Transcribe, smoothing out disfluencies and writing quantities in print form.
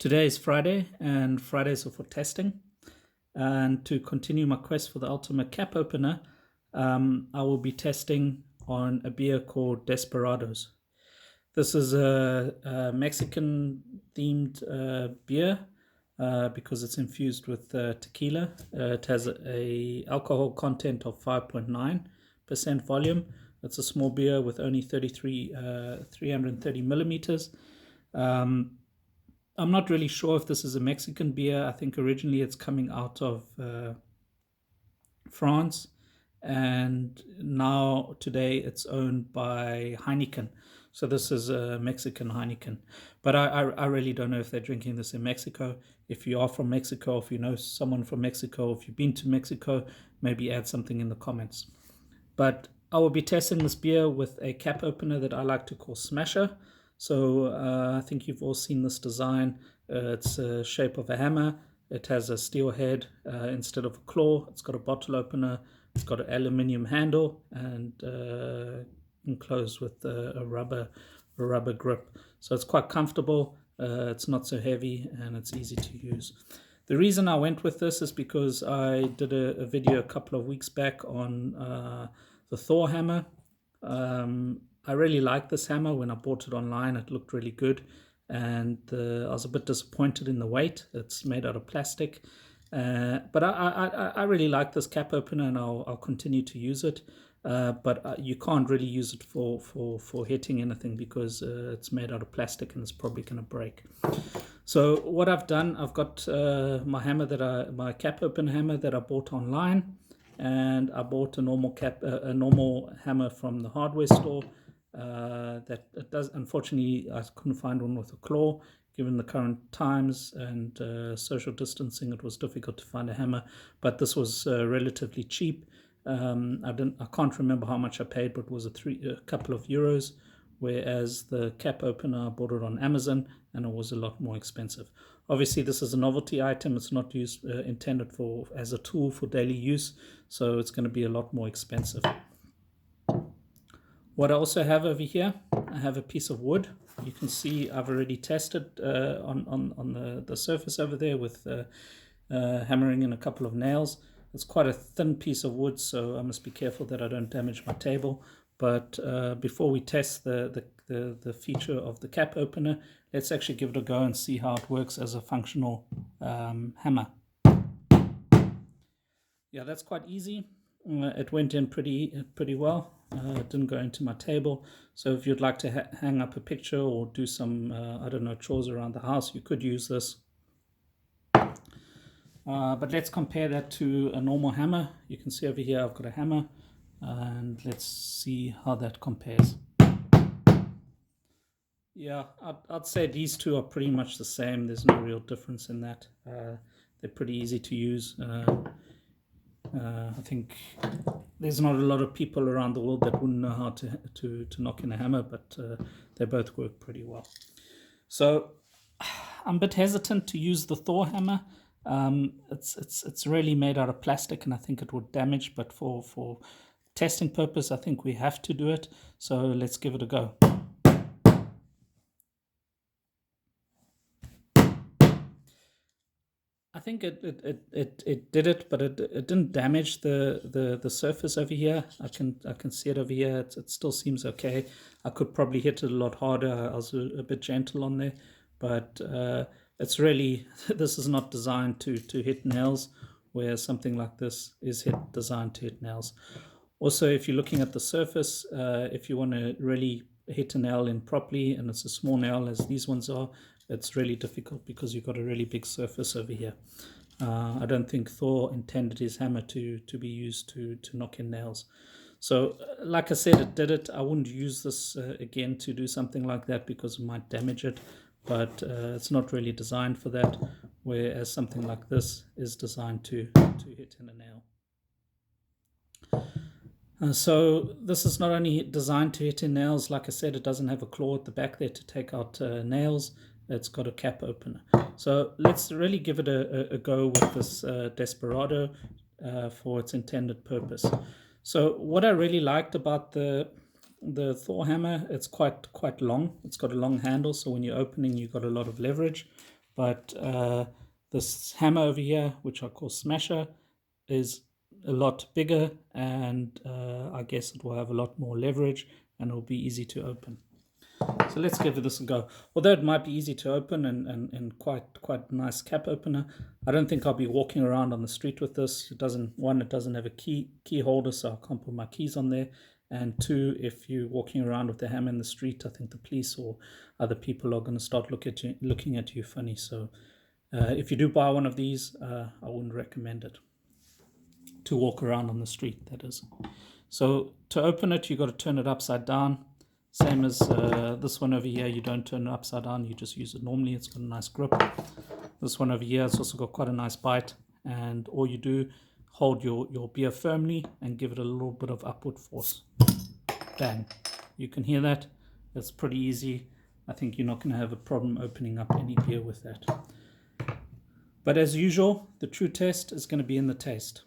Today is Friday, and Fridays are for testing. And to continue my quest for the ultimate cap opener, I will be testing on a beer called Desperados. This is a Mexican themed beer because it's infused with tequila. It has a alcohol content of 5.9% volume. It's a small beer with only 330 millimeters. I'm not really sure if this is a Mexican beer. I think originally it's coming out of France, and now today it's owned by Heineken. So this is a Mexican Heineken. But I really don't know if they're drinking this in Mexico. If you are from Mexico, if you know someone from Mexico, if you've been to Mexico, maybe add something in the comments. But I will be testing this beer with a cap opener that I like to call Smasher. So I think you've all seen this design. It's a shape of a hammer. It has a steel head instead of a claw. It's got a bottle opener. It's got an aluminium handle and enclosed with a rubber grip. So it's quite comfortable. It's not so heavy and it's easy to use. The reason I went with this is because I did a video a couple of weeks back on the Thor hammer. I really like this hammer. When I bought it online, it looked really good, and I was a bit disappointed in the weight. It's made out of plastic, but I really like this cap opener, and I'll continue to use it. But you can't really use it for hitting anything because it's made out of plastic and it's probably going to break. So what I've done, I've got my cap opener hammer that I bought online, and I bought a normal hammer from the hardware store. That it does. Unfortunately, I couldn't find one with a claw. Given the current times and social distancing, it was difficult to find a hammer. But this was relatively cheap. I can't remember how much I paid, but it was a couple of euros. Whereas the cap opener, I bought it on Amazon, and it was a lot more expensive. Obviously, this is a novelty item. It's not intended as a tool for daily use, so it's going to be a lot more expensive. What I also have over here, I have a piece of wood. You can see I've already tested on the surface over there with hammering in a couple of nails. It's quite a thin piece of wood, so I must be careful that I don't damage my table. But before we test the feature of the cap opener, let's actually give it a go and see how it works as a functional hammer. Yeah, that's quite easy. It went in pretty well. It didn't go into my table. So if you'd like to hang up a picture or do some, chores around the house, you could use this. But let's compare that to a normal hammer. You can see over here I've got a hammer, and let's see how that compares. Yeah, I'd say these two are pretty much the same. There's no real difference in that. They're pretty easy to use. I think there's not a lot of people around the world that wouldn't know how to knock in a hammer, but they both work pretty well. So I'm a bit hesitant to use the Thor hammer. It's really made out of plastic, and I think it would damage. But for testing purpose, I think we have to do it. So let's give it a go. I think it did it, but it didn't damage the surface over here. I can see it over here. It still seems okay. I could probably hit it a lot harder. I was a bit gentle on there, but it's really, this is not designed to hit nails, whereas something like this is designed to hit nails. Also, if you're looking at the surface, if you want to really hit a nail in properly, and it's a small nail as these ones are, it's really difficult because you've got a really big surface over here. I don't think Thor intended his hammer to be used to knock in nails. So like I said, it did it. I wouldn't use this again to do something like that because it might damage it, but it's not really designed for that, whereas something like this is designed to hit in a nail. So this is not only designed to hit in nails. Like I said, it doesn't have a claw at the back there to take out nails. It's got a cap opener. So let's really give it a go with this Desperado for its intended purpose. So what I really liked about the Thor hammer, it's quite long. It's got a long handle, so when you're opening, you've got a lot of leverage. But this hammer over here, which I call Smasher, is a lot bigger, and I guess it will have a lot more leverage and it will be easy to open. So let's give this a go. Although it might be easy to open and quite a nice cap opener, I don't think I'll be walking around on the street with this. It doesn't have a key holder, so I can't put my keys on there. And two, if you're walking around with the hammer in the street, I think the police or other people are going to start looking at you funny. So if you do buy one of these, I wouldn't recommend it to walk around on the street, that is. So to open it, you've got to turn it upside down. Same as this one over here, you don't turn it upside down, you just use it normally. It's got a nice grip. This one over here, it's also got quite a nice bite. And all you do, hold your beer firmly and give it a little bit of upward force. Bang. You can hear that. It's pretty easy. I think you're not going to have a problem opening up any beer with that. But as usual, the true test is going to be in the taste.